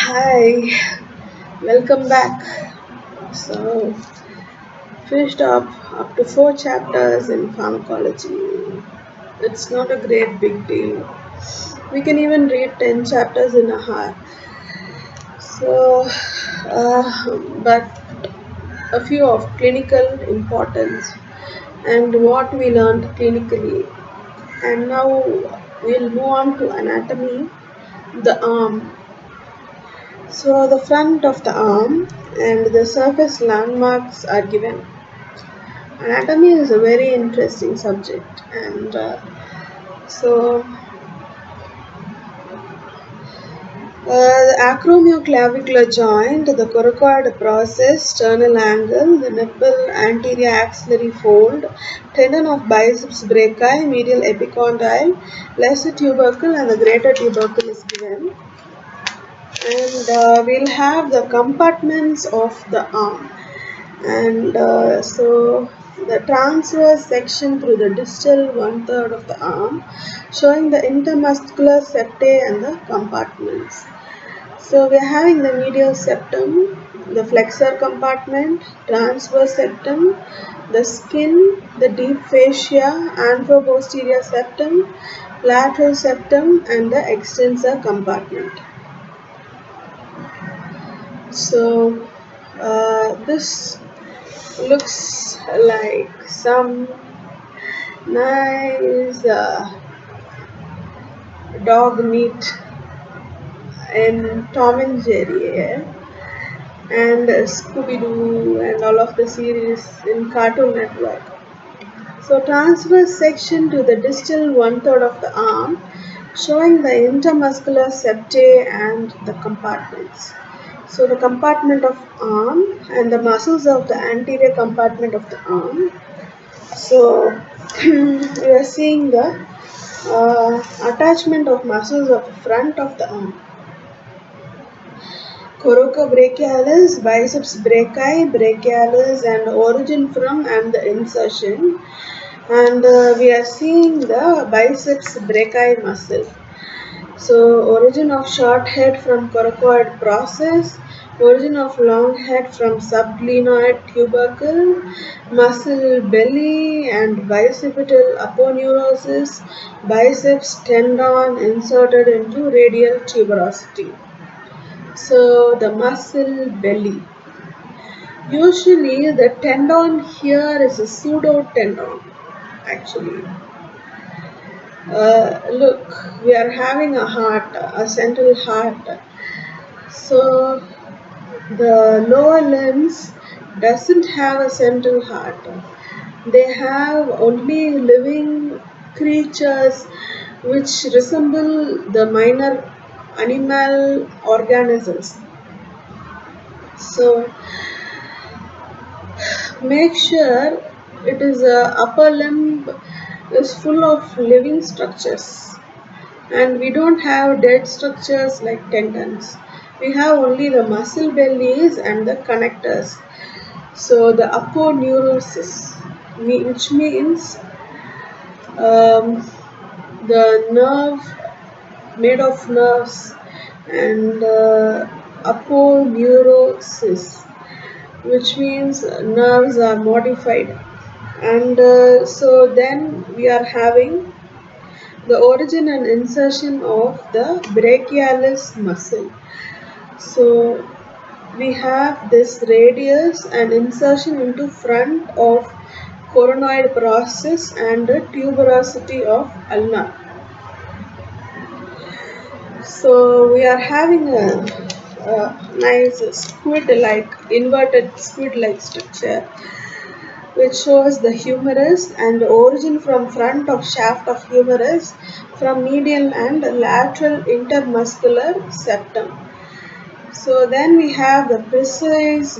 Hi, welcome back. So, finished up to 4 chapters in pharmacology. It's not a great big deal. We can even read 10 chapters in a hour. So, but a few of clinical importance and what we learned clinically. And now we'll move on to anatomy, the arm. So, the front of the arm and the surface landmarks are given. Anatomy is a very interesting subject, and so the acromioclavicular joint, the coracoid process, sternal angle, the nipple, anterior axillary fold, tendon of biceps brachii, medial epicondyle, lesser tubercle, and the greater tubercle is given. And we'll have the compartments of the arm. And so the transverse section through the distal one-third of the arm, showing the intermuscular septae and the compartments. So we are having the medial septum, the flexor compartment, transverse septum, the skin, the deep fascia, anteroposterior septum, lateral septum, and the extensor compartment. So this looks like some nice dog meat in Tom and Jerry, and Scooby Doo and all of the series in Cartoon Network. So transverse section to the distal one-third of the arm, showing the intermuscular septae and the compartments. So the compartment of arm and the muscles of the anterior compartment of the arm. So we are seeing the attachment of muscles of the front of the arm. Coracobrachialis, biceps brachii, brachialis, and origin from and the insertion. And we are seeing the biceps brachii muscle. So origin of short head from coracoid process, origin of long head from subglenoid tubercle, muscle belly and bicipital aponeurosis, biceps tendon inserted into radial tuberosity. So the muscle belly. Usually the tendon here is a pseudo tendon actually. Look, we are having a heart, a central heart. So the lower limbs doesn't have a central heart. They have only living creatures which resemble the minor animal organisms. So make sure it is a upper limb is full of living structures. And we don't have dead structures like tendons. We have only the muscle bellies and the connectors. So the aponeurosis, which means the nerve made of nerves, and aponeurosis, which means nerves are modified. And so then we are having the origin and insertion of the brachialis muscle. So we have this radius and insertion into front of coronoid process and the tuberosity of ulna. So we are having a nice squid-like, inverted squid-like structure which shows the humerus and the origin from front of shaft of humerus from medial and lateral intermuscular septum. So then we have the precise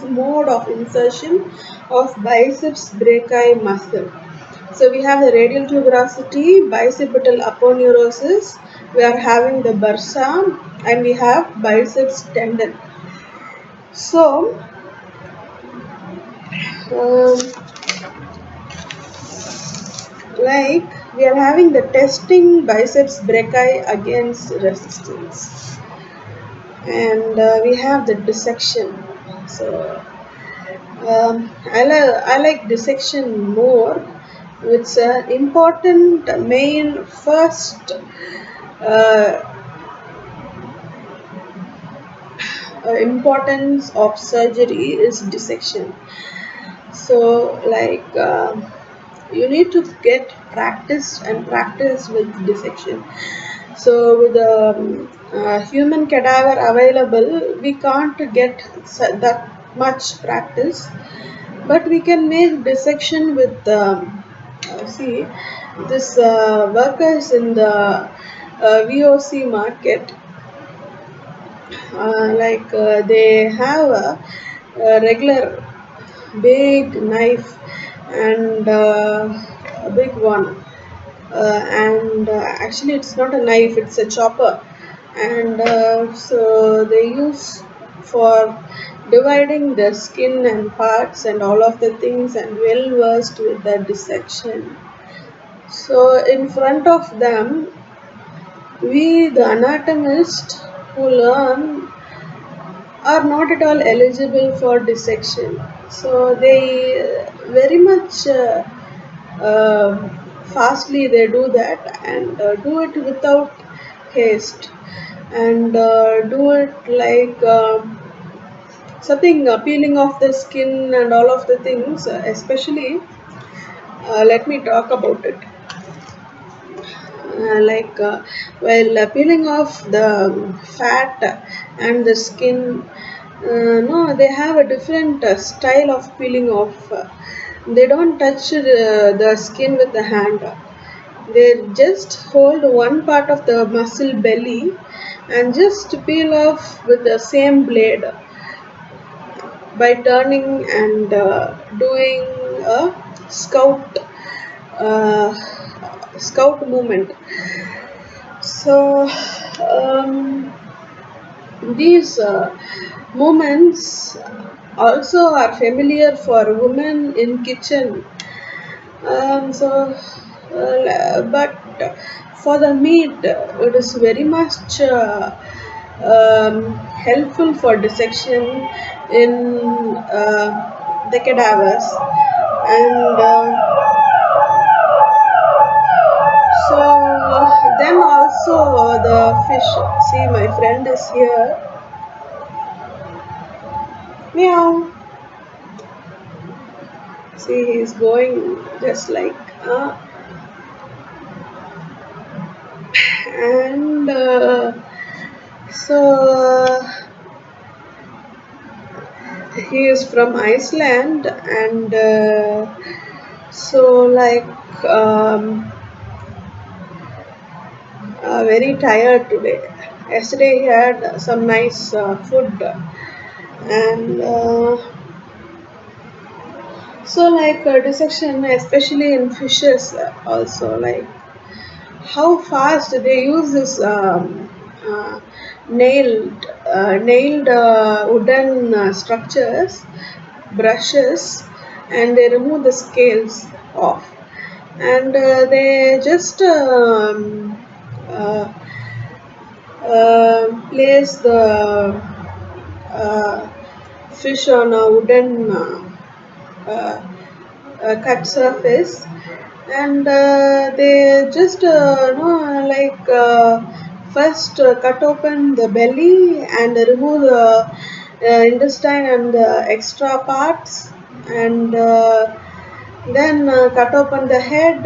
mode of insertion of biceps brachii muscle. So we have the radial tuberosity, bicipital aponeurosis, we are having the bursa, and we have biceps tendon. So um, like We are having the testing biceps brachii against resistance, and we have the dissection. So I like dissection more. It's an important main first uh, importance of surgery is dissection. So like you need to get practice and practice with dissection. So with the human cadaver available, we can't get that much practice, but we can make dissection with see this workers in the VOC market, they have a regular big knife and a big one, and actually it's not a knife, it's a chopper, and so they use for dividing the skin and parts and all of the things, and well versed with the dissection. So in front of them, we the anatomist who learn are not at all eligible for dissection. So they very much fastly they do that, and do it without haste, and do it like something peeling off the skin and all of the things, especially let me talk about it. While peeling off the fat and the skin, no, they have a different style of peeling off. They don't touch the skin with the hand. They just hold one part of the muscle belly and just peel off with the same blade by turning and doing a scout uh, scout movement. So these movements also are familiar for women in kitchen. But for the meat, it is very much helpful for dissection in the cadavers, and so then also the fish. See, my friend is here. Meow. See, he's going just like, and so he is from Iceland, and so like very tired today. Yesterday he had some nice food, and so like dissection, especially in fishes, also like how fast they use this nailed wooden structures, brushes, and they remove the scales off, and they just place the uh, fish on a wooden uh, cut surface, and they just first cut open the belly and remove the intestine and the extra parts, and then cut open the head,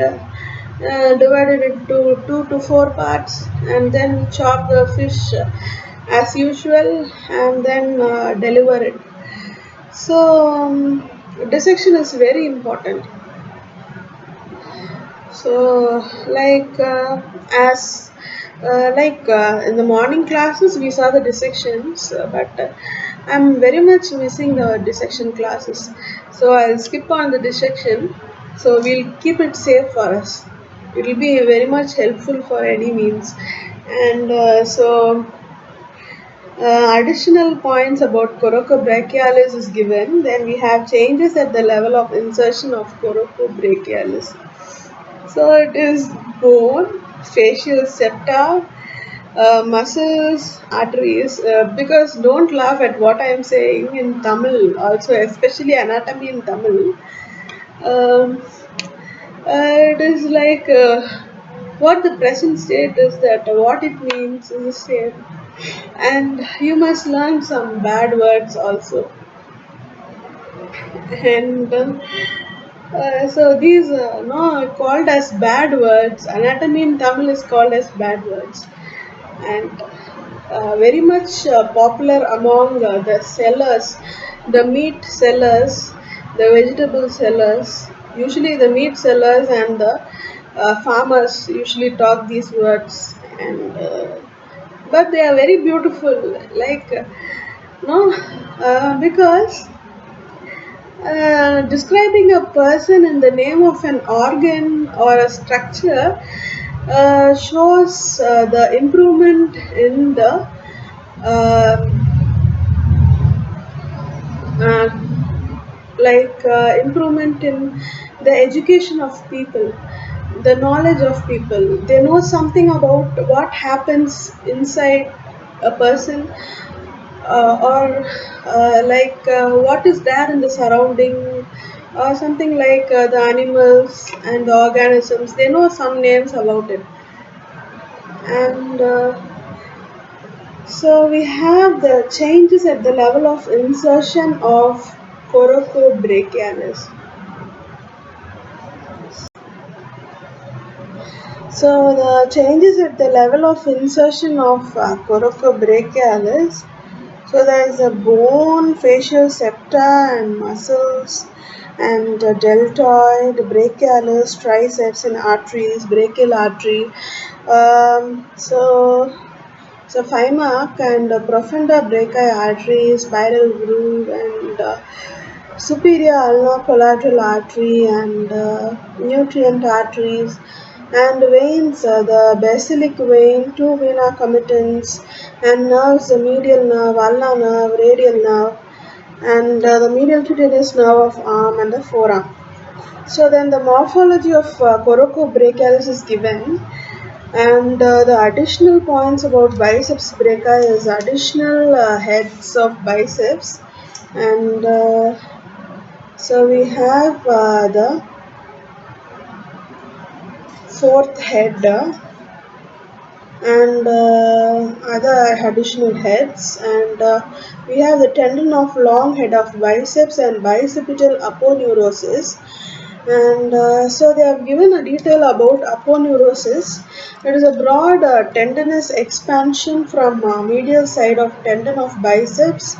divided into 2 to 4 parts, and then chop the fish as usual, and then deliver it. So dissection is very important. So like as in the morning classes we saw the dissections, but I'm very much missing the dissection classes. So I'll skip on the dissection. So we'll keep it safe for us. It will be very much helpful for any means, and additional points about coracobrachialis is given. Then we have changes at the level of insertion of coracobrachialis. So it is bone, facial septa, muscles, arteries. Because don't laugh at what I am saying in Tamil, also especially anatomy in Tamil. Um, it is like what the present state is that what it means is the same, and you must learn some bad words also. And so these no called as bad words. Anatomy in Tamil is called as bad words, and very much popular among the sellers, the meat sellers, the vegetable sellers. Usually, the meat sellers and the farmers usually talk these words, and but they are very beautiful. Like no, because describing a person in the name of an organ or a structure shows the improvement in the uh, uh, improvement in the education of people, the knowledge of people. They know something about what happens inside a person, or what is there in the surrounding, or something like the animals and the organisms. They know some names about it, and so we have the changes at the level of insertion of coracobrachialis. So the changes at the level of insertion of coracobrachialis. So there is a bone, facial septa, and muscles, and deltoid, brachialis, triceps, and arteries, brachial artery. So Thymac and profunda brachii artery, spiral groove, and superior ulnar collateral artery, and nutrient arteries, and veins, the basilic vein, two vena comitants, and nerves, the medial nerve, ulnar nerve, radial nerve, and the medial cutaneous nerve of arm and the forearm. So then the morphology of coracobrachialis is given, and the additional points about biceps brachii is additional heads of biceps, and so we have the fourth head, and other additional heads, and we have the tendon of long head of biceps and bicipital aponeurosis. And so they have given a detail about aponeurosis. It is a broad tendinous expansion from medial side of tendon of biceps,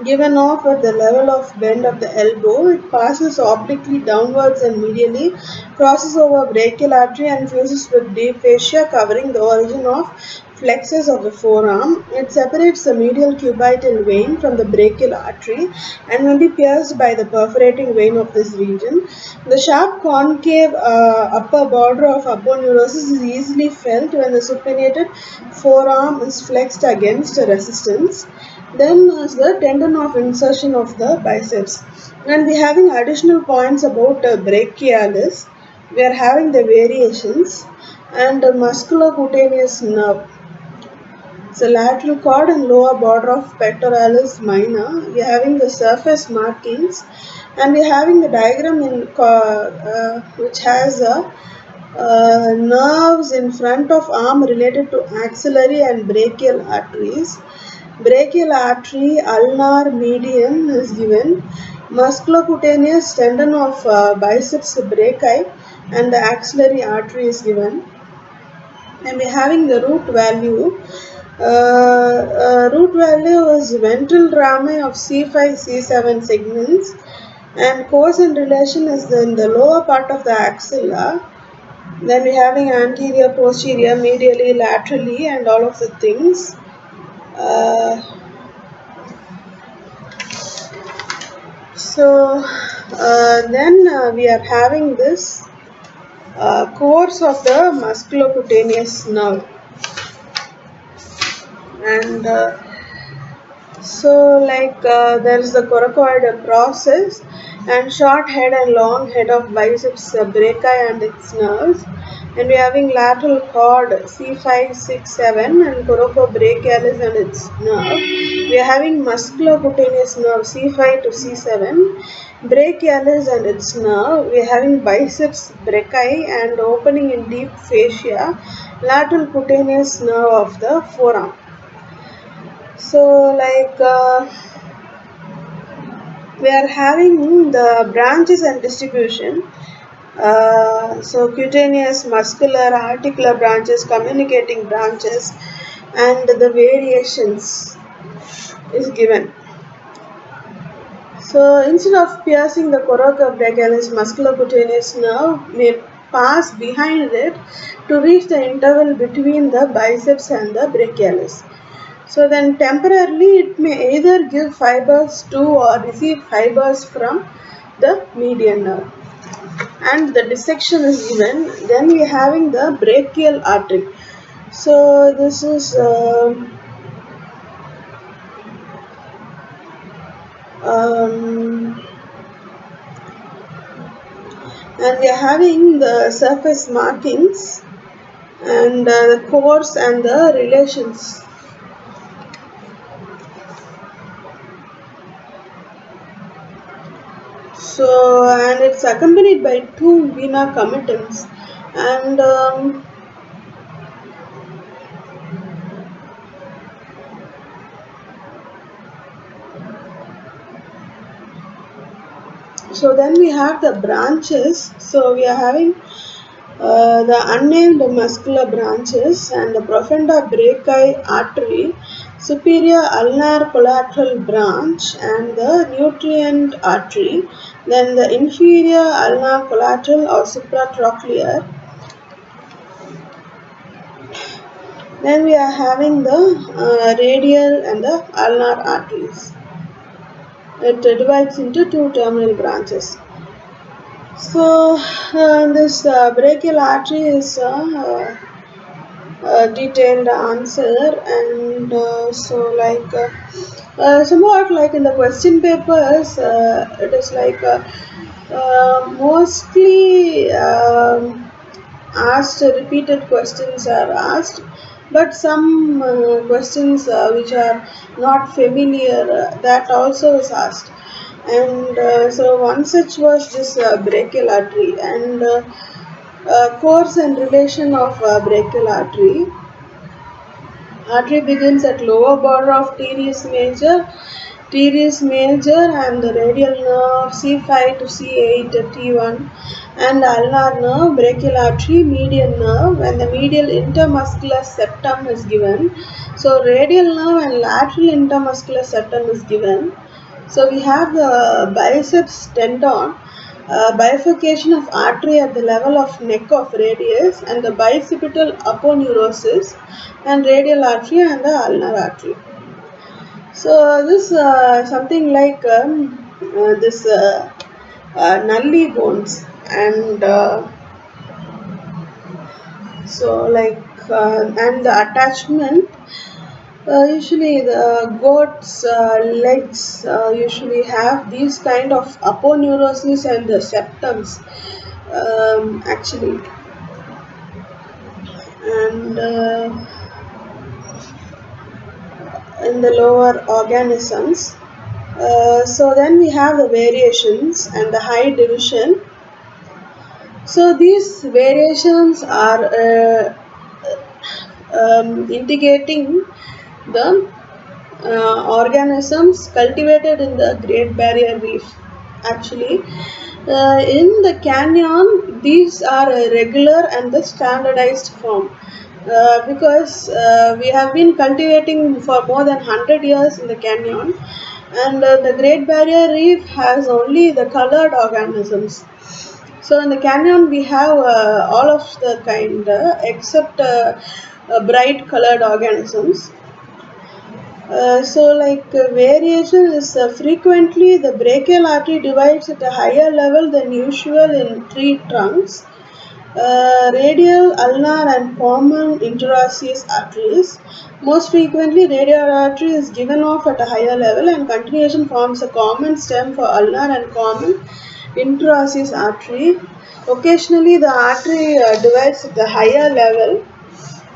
given off at the level of bend of the elbow. It passes obliquely downwards and medially, crosses over brachial artery and fuses with deep fascia covering the origin of flexus of the forearm. It separates the medial cubital vein from the brachial artery and may be pierced by the perforating vein of this region. The sharp concave upper border of aponeurosis is easily felt when the supinated forearm is flexed against resistance. Then is the tendon of insertion of the biceps. And we having additional points about brachialis. We are having the variations, and musculocutaneous nerve. So lateral cord and lower border of pectoralis minor. We are having the surface markings, and we are having the diagram which has nerves in front of arm related to axillary and brachial arteries. Brachial artery ulnar median is given. Musculocutaneous tendon of biceps brachii and the axillary artery is given, and we're having the root value. Root value is ventral rami of C5, C7 segments, and cause and relation is in the lower part of the axilla. Then we're having anterior, posterior, medially, laterally, and all of the things. Uh, then we are having this course of the musculocutaneous nerve, and there is the coracoid process. and short head and long head of biceps brachii and its nerves. And we're having lateral cord C5, 6, 7 and coracobrachialis and its nerve. We are having musculocutaneous nerve C5 to C7, brachialis and its nerve. We are having biceps brachii and opening in deep fascia, lateral cutaneous nerve of the forearm. So we are having the branches and distribution. So cutaneous, muscular, articular branches, communicating branches, and the variations is given. So instead of piercing the coracobrachialis, musculocutaneous nerve may pass behind it to reach the interval between the biceps and the brachialis. So then temporarily it may either give fibers to or receive fibers from the median nerve. And the dissection is given. Then we are having the brachial artery. So this is um, and we are having the surface markings and the course and the relations. So and it's accompanied by two vena commitants and so then we have the branches. So we are having the unnamed muscular branches and the profunda brachii artery, superior ulnar collateral branch and the nutrient artery, then the inferior ulnar collateral or supratrochlear. Then we are having the radial and the ulnar arteries. It divides into two terminal branches. So this brachial artery is detailed answer and somewhat like in the question papers it is mostly asked repeated questions are asked, but some questions which are not familiar that also is asked. And so one such was this brachial artery and course and relation of brachial artery. Artery begins at lower border of teres major and the radial nerve C5 to C8 T1 and ulnar nerve, brachial artery, median nerve and the medial intermuscular septum is given. So radial nerve and lateral intermuscular septum is given. So we have the biceps tendon, bifurcation of artery at the level of neck of radius and the bicipital aponeurosis and radial artery and the ulnar artery. So this something like this nulli bones and and the attachment. Usually the goat's legs usually have these kind of aponeurosis and the septums actually and in the lower organisms. So then we have the variations and the high division. So these variations are indicating the organisms cultivated in the Great Barrier Reef. Actually, in the canyon, these are a regular and the standardized form. Because we have been cultivating for more than 100 years in the canyon, and the Great Barrier Reef has only the colored organisms. So in the canyon we have all of the kind except bright colored organisms. Variation is frequently the brachial artery divides at a higher level than usual in tree trunks Radial, ulnar, and common interosseous arteries. Most frequently, radial artery is given off at a higher level, and continuation forms a common stem for ulnar and common interosseous artery. Occasionally, the artery divides at the higher level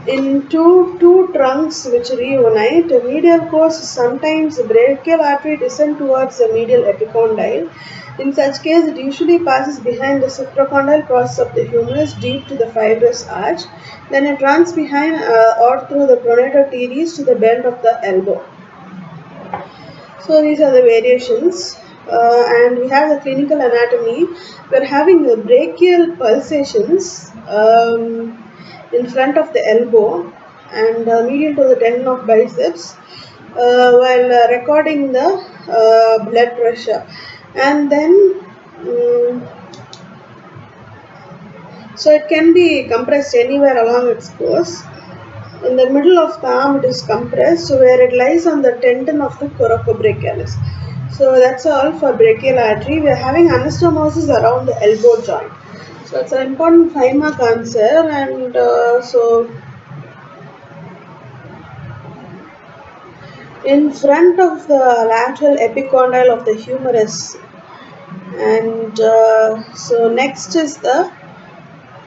into two trunks which reunite. The medial course sometimes the brachial artery descends towards the medial epicondyle. In such case, it usually passes behind the supracondyle process of the humerus deep to the fibrous arch. Then it runs behind or through the pronator teres to the bend of the elbow. So these are the variations. And we have the clinical anatomy. We're having the brachial pulsations in front of the elbow and medial to the tendon of biceps while recording the blood pressure. And then so it can be compressed anywhere along its course. In the middle of the arm, it is compressed where it lies on the tendon of the coracobrachialis. So that's all for brachial artery. We are having anastomosis around the elbow joint. So it's an important 5-mark answer, and so in front of the lateral epicondyle of the humerus, and so next is the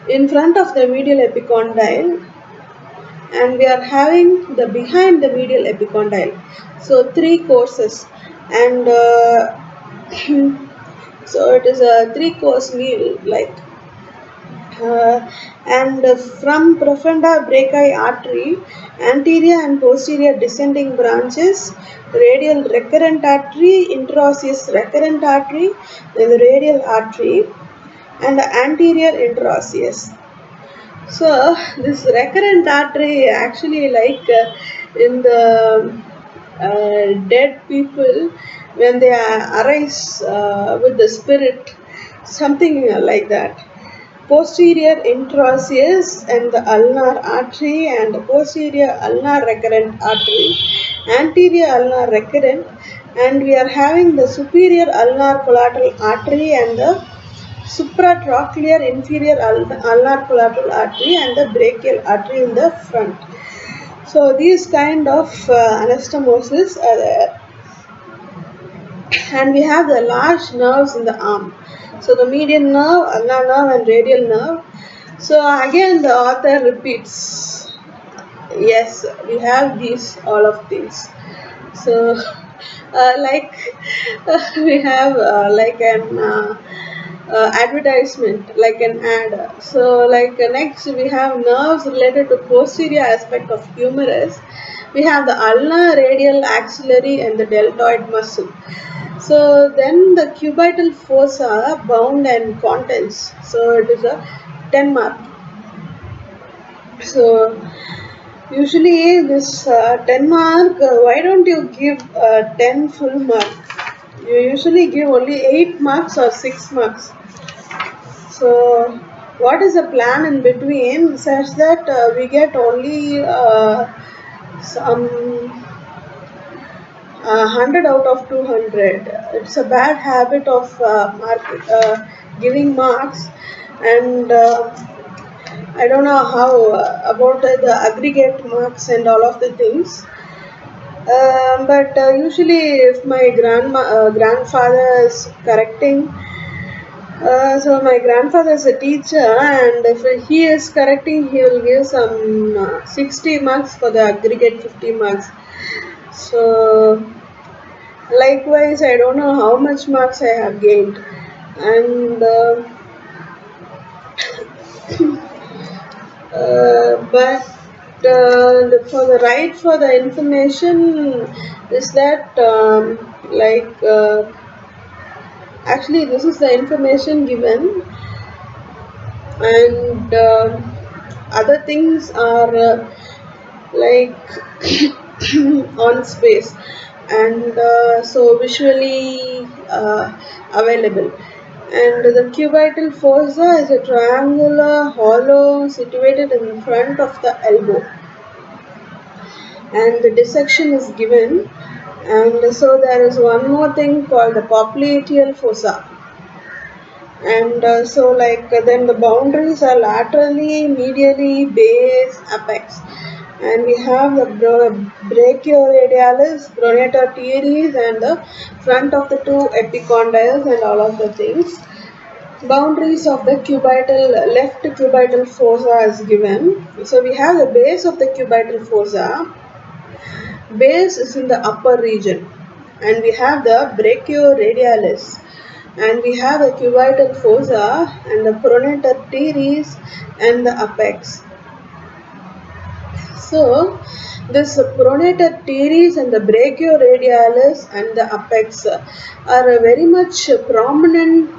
in front of the medial epicondyle, and we are having the behind the medial epicondyle. So three courses, and so it is a 3-course meal like. And from profunda brachii artery, anterior and posterior descending branches, radial recurrent artery, interosseous recurrent artery, then the radial artery, and the anterior interosseous. So this recurrent artery actually like in the dead people when they arise with the spirit, something like that. Posterior interosseous and the ulnar artery and the posterior ulnar recurrent artery, anterior ulnar recurrent, and we are having the superior ulnar collateral artery and the supratrochlear inferior ulnar collateral artery and the brachial artery in the front. So these kind of anastomosis are there, and we have the large nerves in the arm. So the median nerve, ulnar nerve, and radial nerve. So again, the author repeats. Yes, we have these all of these. So, like we have like an advertisement, like an ad. So, like next we have nerves related to posterior aspect of humerus. We have the ulnar, radial, axillary, and the deltoid muscle. So then the cubital fossa, bound and contents. So it is a 10 mark. So usually this 10 mark, why don't you give 10 full mark? You usually give only 8 marks or 6 marks. So what is the plan in between such that we get only some 100 out of 200? It's a bad habit of giving marks, and I don't know how about the aggregate marks and all of the things. But usually, if my grandfather is correcting, so my grandfather is a teacher, and if he is correcting, he will give some 60 marks for the aggregate 50 marks. So likewise, I don't know how much marks I have gained, and but for the right for the information is that like actually this is the information given, and other things are like on space, and so visually available. And the cubital fossa is a triangular hollow situated in front of the elbow, and the dissection is given. And so there is one more thing called the popliteal fossa, And then the boundaries are laterally, medially, base, apex. And we have the brachioradialis, pronator teres, and the front of the two epicondyles and all of the things. Boundaries of the cubital, left cubital fossa is given. So we have the base of the cubital fossa. Base is in the upper region, and we have the brachioradialis, and we have the cubital fossa and the pronator teres and the apex. So, this pronator teres and the brachioradialis and the apex are very much prominent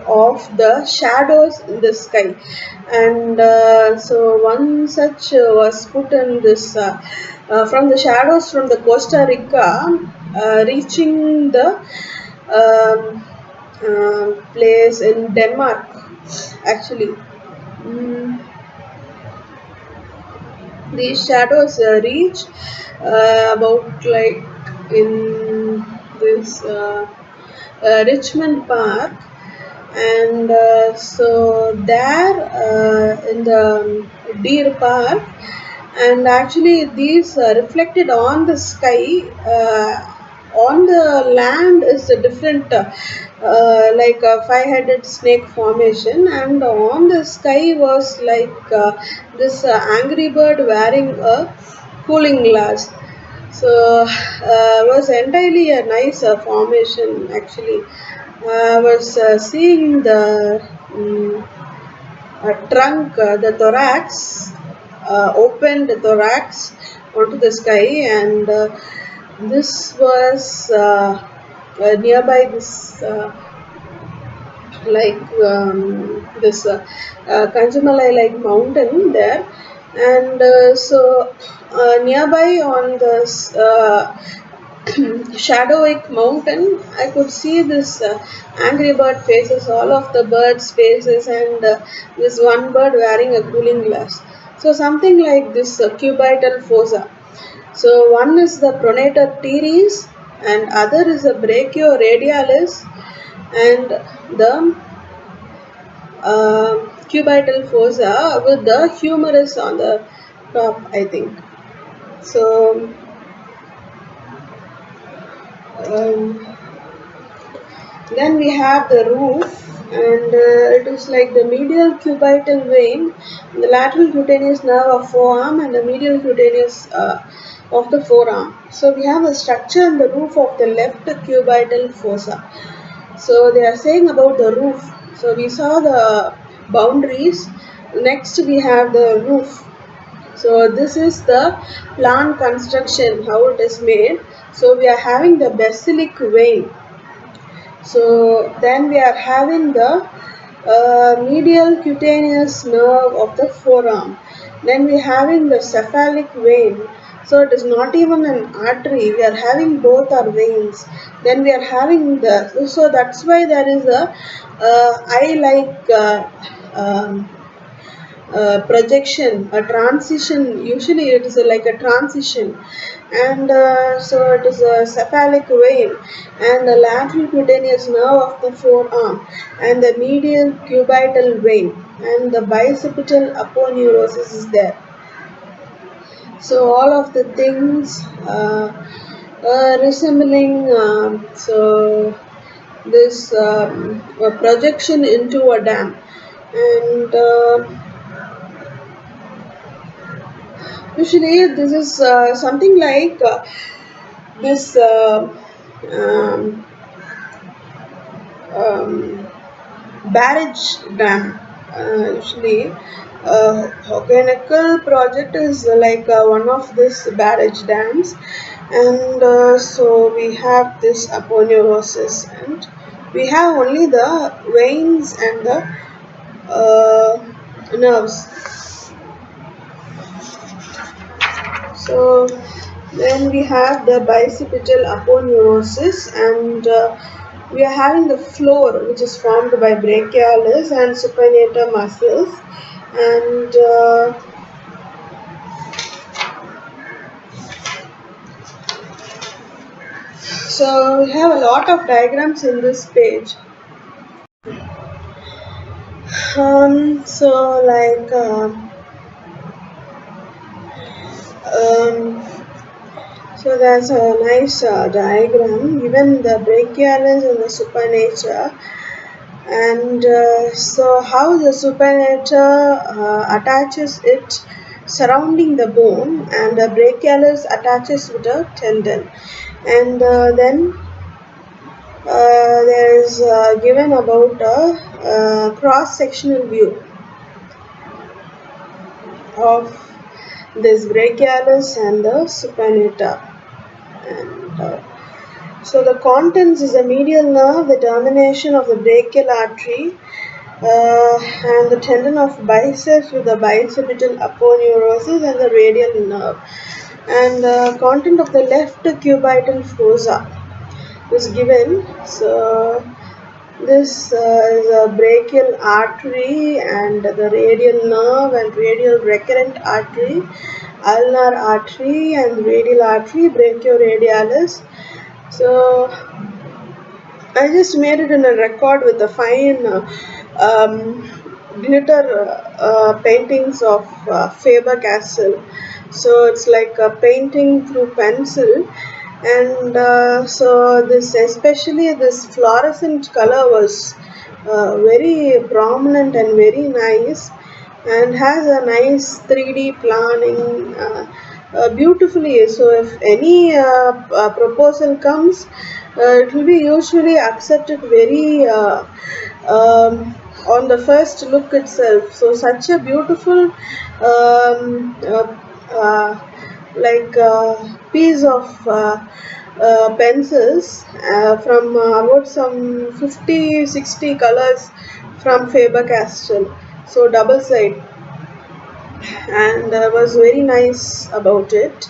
of the shadows in the sky. And so, one such was put in this from the shadows from the Costa Rica, reaching the place in Denmark, actually. Mm, these shadows reach about like in this Richmond Park, and so there in the Deer Park, and actually these reflected on the sky. On the land is a different like a five-headed snake formation, and on the sky was like this angry bird wearing a cooling glass. So was entirely a nice formation actually. I was seeing the trunk, the thorax, opened thorax onto the sky, and this was nearby this like this Kanjamalai like mountain there, and nearby on this Shadowick mountain, I could see this angry bird faces, all of the birds' faces, and this one bird wearing a cooling glass. So something like this cubital fossa. So one is the pronator teres, and other is the brachioradialis, and the cubital fossa with the humerus on the top, I think. So. Um, Then we have the roof, and it is like the medial cubital vein, the lateral cutaneous nerve of forearm, and the medial cutaneous of the forearm. So we have a structure in the roof of the left cubital fossa. So they are saying about the roof. So we saw the boundaries. Next we have the roof. So this is the plan construction, how it is made. So we are having the basilic vein. So then we are having the medial cutaneous nerve of the forearm. Then we are having the cephalic vein. So it is not even an artery. We are having both our veins. Then we are having the, so that's why there is a eye-like projection, a transition. Usually it is like a transition, and so it is a cephalic vein, and the lateral cutaneous nerve of the forearm, and the medial cubital vein, and the bicipital aponeurosis is there. So all of the things resembling this a projection into a dam, and usually, this is something like this um, um, barrage dam. Usually, Hoganical project is like one of this barrage dams, and so we have this aponeurosis, and we have only the veins and the nerves. So then we have the bicipital aponeurosis, and we are having the floor which is formed by brachialis and supinator muscles, and so we have a lot of diagrams in this page. So like um, so that's a nice diagram. Even the brachialis and the supinator, and so how the supinator attaches it surrounding the bone, and the brachialis attaches with a tendon, and then there is given about a cross-sectional view of this brachialis and the supinator. And so the contents is the medial nerve, the termination of the brachial artery, and the tendon of biceps with the bicipital aponeurosis and the radial nerve. And the content of the left cubital fossa is given. So this is a brachial artery and the radial nerve and radial recurrent artery, ulnar artery and radial artery, brachioradialis. So I just made it in a record with a fine glitter paintings of Faber-Castell. So it's like a painting through pencil, and so this, especially this fluorescent color, was very prominent and very nice, and has a nice 3D planning beautifully. So if any proposal comes, it will be usually accepted very on the first look itself. So such a beautiful like piece of pencils from about some 50-60 colors from Faber-Castell. So double side, and was very nice about it.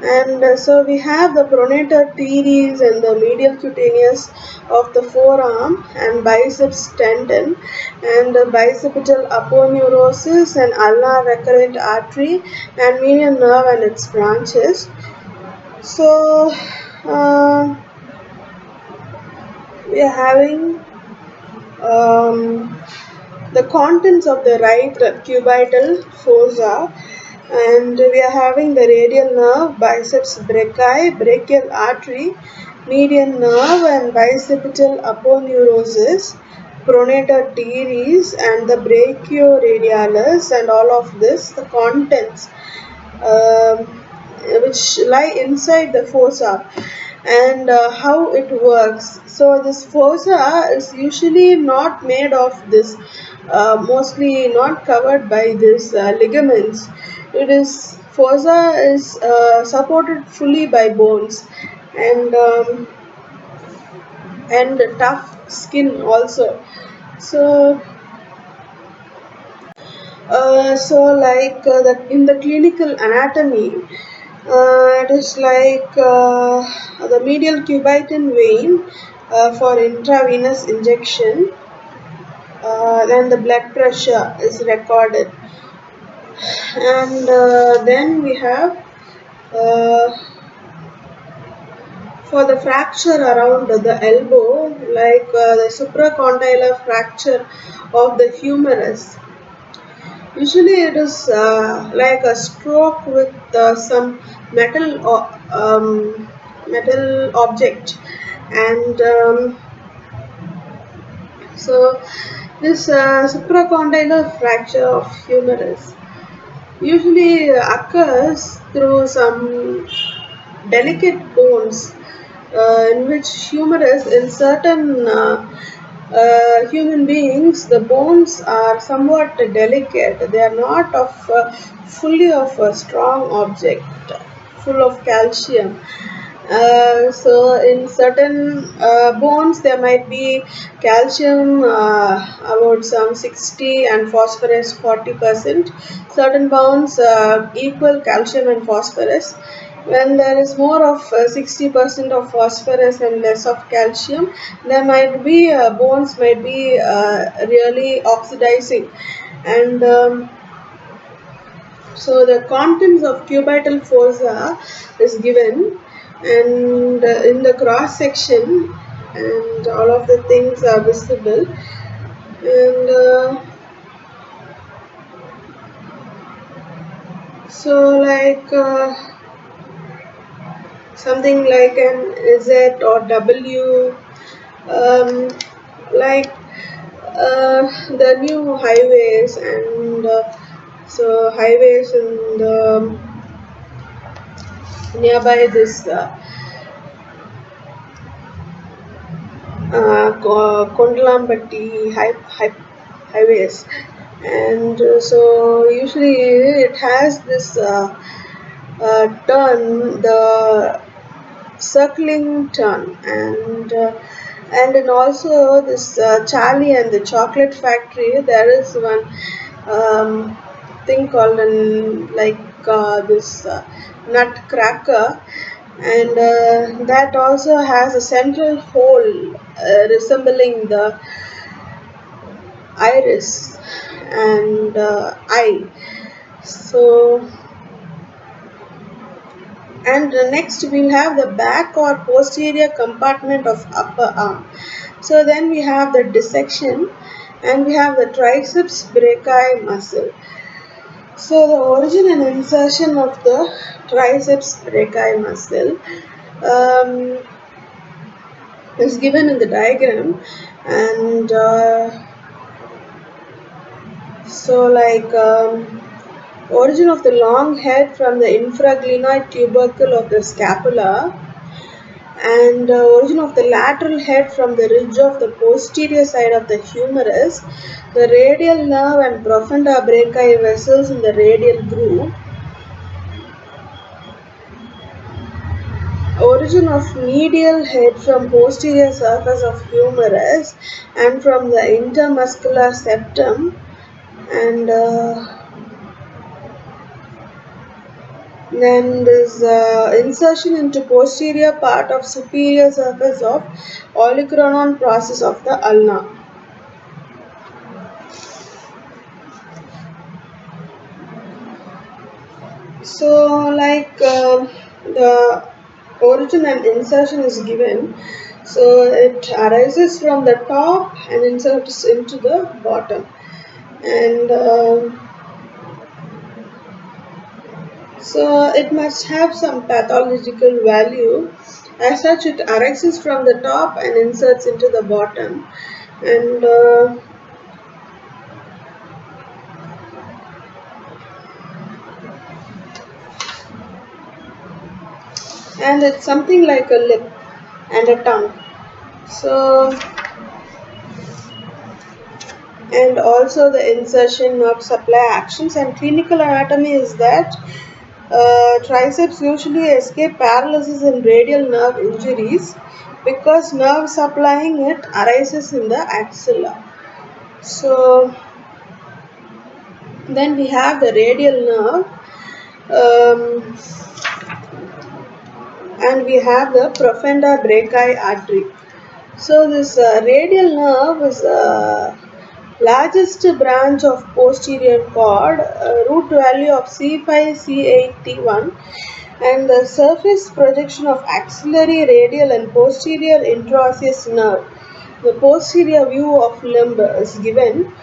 And so we have the pronator teres and the medial cutaneous of the forearm and biceps tendon, and the bicipital aponeurosis and ulnar recurrent artery and median nerve and its branches. So uh, we are having the contents of the right cubital fossa, and we are having the radial nerve, biceps brachii, brachial artery, median nerve and bicipital aponeurosis, pronator teres and the brachioradialis, and all of this, the contents um, which lie inside the fossa, and how it works. So this fossa is usually not made of this, mostly not covered by this ligaments. It is fossa is supported fully by bones, and tough skin also. So in the clinical anatomy, it is like the medial cubital vein for intravenous injection. Then the blood pressure is recorded, and then we have uh, for the fracture around the elbow, like the supracondylar fracture of the humerus. Usually, it is like a stroke with some metal object, and so this supracondylar fracture of humerus usually occurs through some delicate bones, in which humerus in certain human beings, the bones are somewhat delicate. They are not of fully of a strong object full of calcium. So in certain bones there might be calcium about some 60 and phosphorus 40%. Certain bones equal calcium and phosphorus. When there is more of 60% of phosphorus and less of calcium, there might be bones might be really oxidizing, and so the contents of cubital fossa is given, and in the cross section, and all of the things are visible, and So like something like an Z or W, um, like the new highways and so highways in the nearby this Kondalampatti highways, and so usually it has this turn, the circling turn, and also this Charlie and the Chocolate Factory. There is one thing called this nutcracker, and that also has a central hole resembling the iris and eye. So, and next we'll have the back or posterior compartment of upper arm. So then we have the dissection, and we have the triceps brachii muscle. So the origin and insertion of the triceps brachii muscle um, is given in the diagram, and so like origin of the long head from the infraglenoid tubercle of the scapula, and origin of the lateral head from the ridge of the posterior side of the humerus, the radial nerve and profunda brachii vessels in the radial groove, origin of medial head from posterior surface of humerus and from the intermuscular septum, and then this insertion into posterior part of superior surface of olecranon process of the ulna. So, like the origin and insertion is given. So it arises from the top and inserts into the bottom, and so it must have some pathological value. As such, it arises from the top and inserts into the bottom, and it's something like a lip and a tongue. So, and also the insertion of supply actions and clinical anatomy is that triceps usually escape paralysis in radial nerve injuries because nerve supplying it arises in the axilla. So then we have the radial nerve, um, and we have the profunda brachii artery. So this radial nerve is largest branch of posterior cord, root value of C5 C8 T1, and the surface projection of axillary, radial, and posterior intraosseous nerve. The posterior view of limb is given.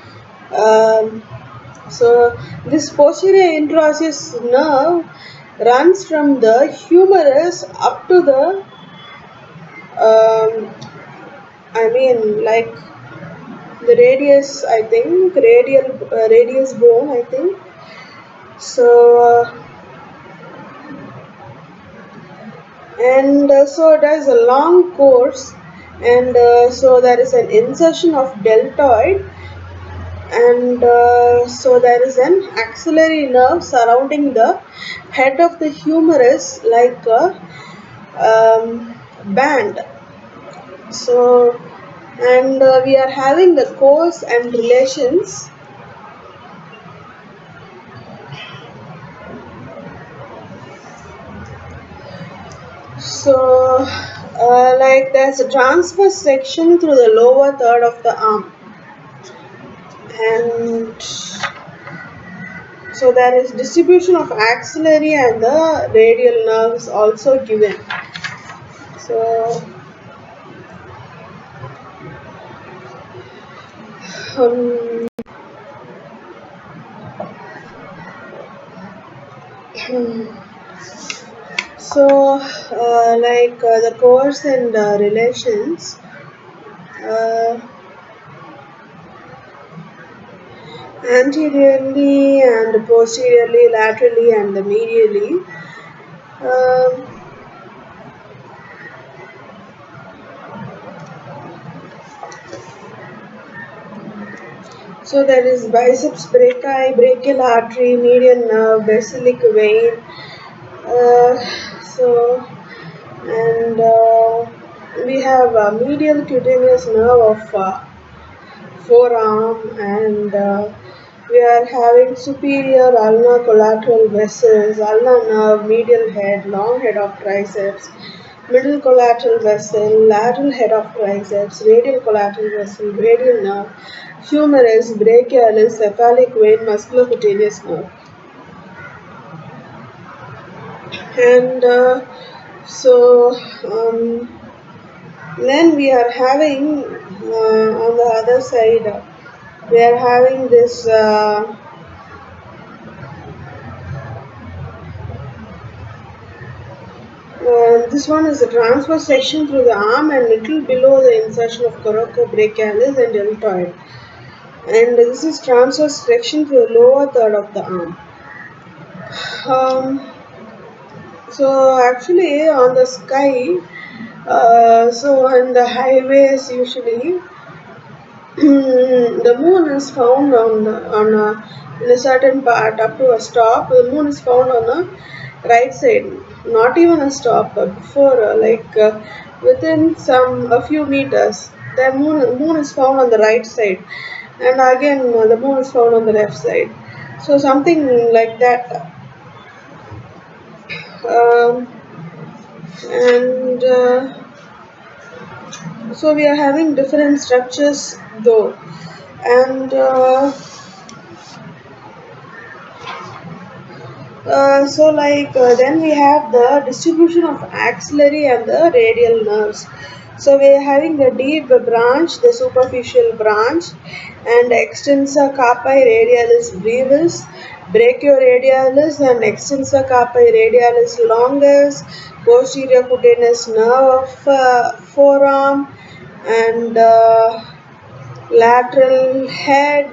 Um, so this posterior intraosseous nerve runs from the humerus up to the like the radius, I think, radius bone, I think. So and so it has a long course, and so there is an insertion of deltoid, and so there is an axillary nerve surrounding the head of the humerus like a band. So, and we are having the course and relations. So like there's a transverse section through the lower third of the arm, and so there is distribution of axillary and the radial nerves also given. So um, The course and relations, uh, anteriorly and posteriorly, laterally and medially. Um, so there is biceps brachii, brachial artery, median nerve, basilic vein. Uh, so and we have a medial cutaneous nerve of forearm, and we are having superior ulnar collateral vessels, ulnar nerve, medial head, long head of triceps, middle collateral vessel, lateral head of triceps, radial collateral vessel, radial nerve, humerus, brachialis, cephalic vein, musculocutaneous nerve. And so then we are having on the other side, we are having this. This one is a transverse section through the arm and little below the insertion of coracobrachialis and deltoid. And this is transverse section through the lower third of the arm. Um, so actually on the sky, so on the highways usually, the moon is found on in a certain part up to a stop. The moon is found on the right side, not even a stop, but before within a few meters. The moon is found on the right side, and again the moon is found on the left side. So something like that. Um, and So we are having different structures though, and then we have the distribution of axillary and the radial nerves. So we are having the deep branch, the superficial branch, and extensor carpi radialis brevis, brachioradialis and extensor carpi radialis longus, posterior cutaneous nerve of forearm, and lateral head,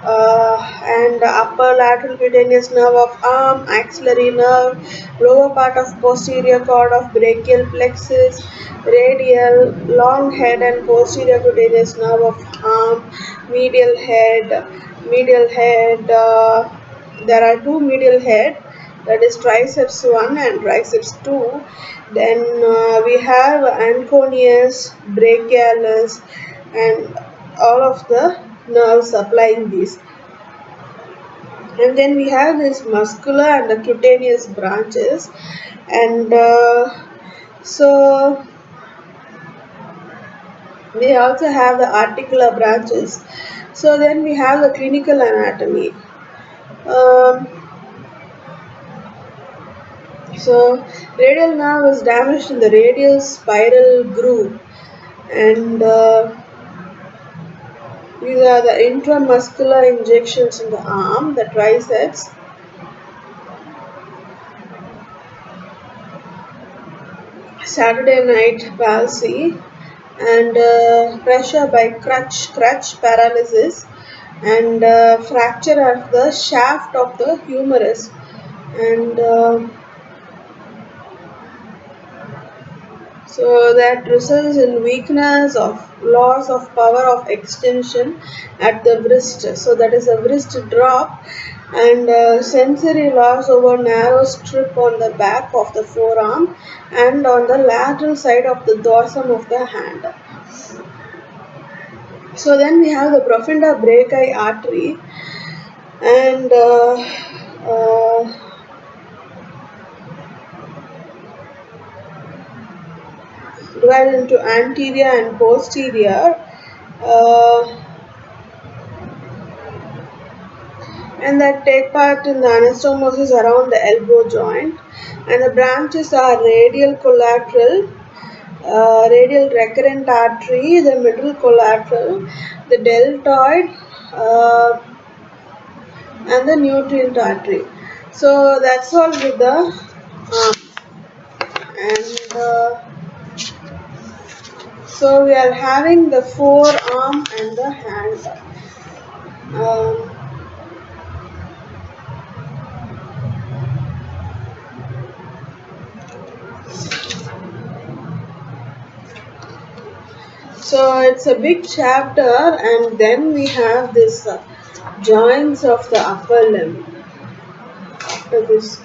and the upper lateral cutaneous nerve of arm, axillary nerve, lower part of posterior cord of brachial plexus, radial, long head and posterior cutaneous nerve of arm, medial head. There are two medial head, that is triceps 1 and triceps 2. Then we have anconeus, brachialis, and all of the nerves supplying these. And then we have this muscular and the cutaneous branches, and so we also have the articular branches. So then we have the clinical anatomy. um, so radial nerve is damaged in the radial spiral groove, and these are the intramuscular injections in the arm, the triceps. Saturday night palsy, and pressure by crutch paralysis, and fracture of the shaft of the humerus, and so that results in weakness of loss of power of extension at the wrist. So that is a wrist drop, and sensory loss over narrow strip on the back of the forearm and on the lateral side of the dorsum of the hand. So then we have the profunda brachii artery, and uh, divided into anterior and posterior, uh, and that take part in the anastomosis around the elbow joint. And the branches are radial collateral, radial recurrent artery, the middle collateral, the deltoid, and the nutrient artery. So that's all with the arm. And so we are having the forearm and the hand. Um, so it's a big chapter, and then we have this joints of the upper limb after this,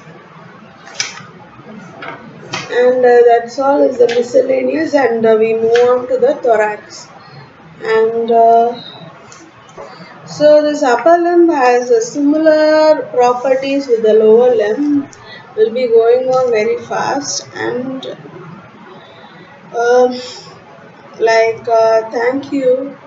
and that's all is the miscellaneous, and we move on to the thorax. And so this upper limb has similar properties with the lower limb. Will be going on very fast, and um, thank you.